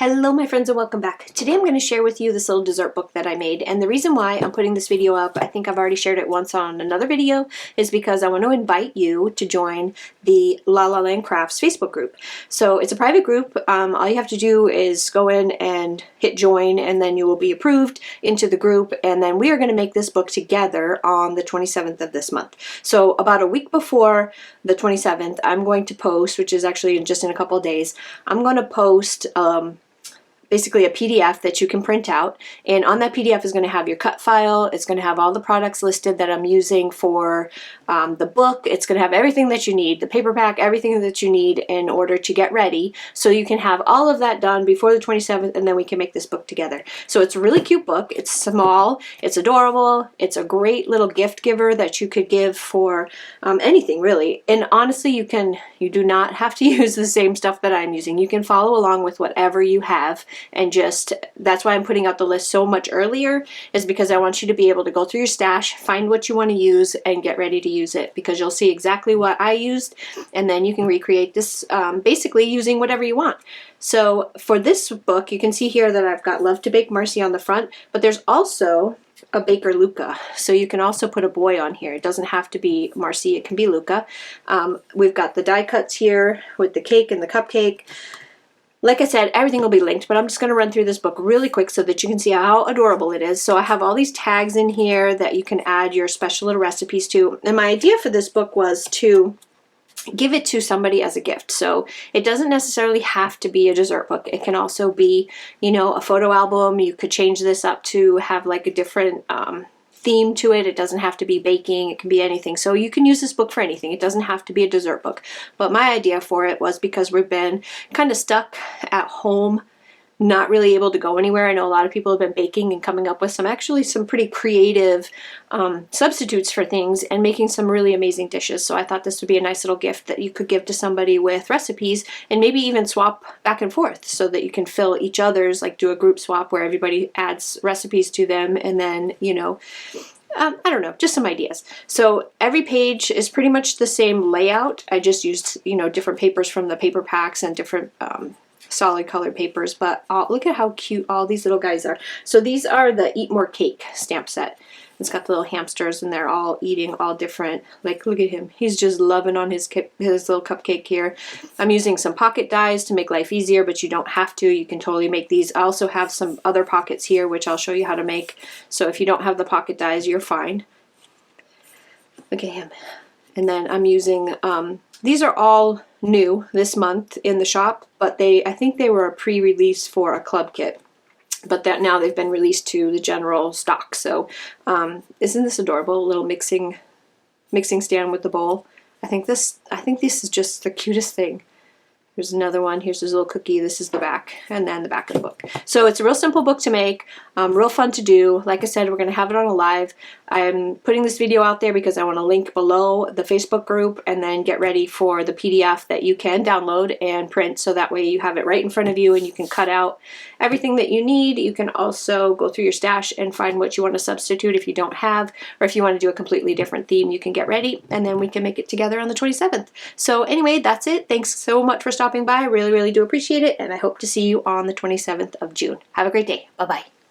Hello my friends and welcome back. Today I'm going to share with you this little dessert book that I made, and the reason why I'm putting this video up, I think I've already shared it once on another video, is because I want to invite you to join the La La Land Crafts Facebook group. So it's a private group. All you have to do is go in and hit join, and then you will be approved into the group, and then we are going to make this book together on the 27th of this month. So about a week before the 27th, I'm going to post, which is actually just in a couple of days, I'm going to post basically a PDF that you can print out, and on that PDF is going to have your cut file. It's going to have all the products listed that I'm using for the book. It's going to have everything that you need, the paper pack, everything that you need in order to get ready, so you can have all of that done before the 27th, and then we can make this book together. So it's a really cute book. It's small, it's adorable, it's a great little gift giver that you could give for anything really. And honestly, you do not have to use the same stuff that I'm using. You can follow along with whatever you have, and that's why I'm putting out the list so much earlier, is because I want you to be able to go through your stash, find what you want to use, and get ready to use it, because you'll see exactly what I used, and then you can recreate this basically using whatever you want. So for this book, you can see here that I've got Love to Bake Marcy on the front, but there's also a Baker Luca, so you can also put a boy on here. It doesn't have to be Marcy, it can be Luca. We've got the die cuts here with the cake and the cupcake. Like I said, everything will be linked, but I'm just going to run through this book really quick so that you can see how adorable it is. So I have all these tags in here that you can add your special little recipes to, and my idea for this book was to give it to somebody as a gift. So it doesn't necessarily have to be a dessert book. It can also be, you know, a photo album. You could change this up to have like a different theme to it. It doesn't have to be baking. It can be anything. So you can use this book for anything. It doesn't have to be a dessert book. But my idea for it was because we've been kind of stuck at home, not really able to go anywhere. I know a lot of people have been baking and coming up with some pretty creative substitutes for things and making some really amazing dishes. So I thought this would be a nice little gift that you could give to somebody with recipes, and maybe even swap back and forth so that you can fill each other's, like do a group swap where everybody adds recipes to them, and then, you know, I don't know, just some ideas. So every page is pretty much the same layout. I just used, you know, different papers from the paper packs and different solid colored papers, but look at how cute all these little guys are. So these are the Eat More Cake stamp set. It's got the little hamsters, and they're all eating all different, like look at him, he's just loving on his little cupcake here. I'm using some pocket dies to make life easier, but you don't have to. You can totally make these. I also have some other pockets here which I'll show you how to make, so if you don't have the pocket dies, you're fine. Look at him. And then I'm using these are all new this month in the shop, but I think they were a pre-release for a club kit, but that now they've been released to the general stock. So isn't this adorable? A little mixing stand with the bowl. I think this is just the cutest thing. Here's another one. Here's his little cookie. This is the back, and then the back of the book. So it's a real simple book to make, real fun to do. Like I said, we're going to have it on a live. I'm putting this video out there because I want to link below the Facebook group, and then get ready for the PDF that you can download and print, so that way you have it right in front of you and you can cut out everything that you need. You can also go through your stash and find what you want to substitute if you don't have, or if you want to do a completely different theme, you can get ready, and then we can make it together on the 27th. So anyway, that's it. Thanks so much for stopping by. I really, really do appreciate it, and I hope to see you on the 27th of June. Have a great day. Bye-bye.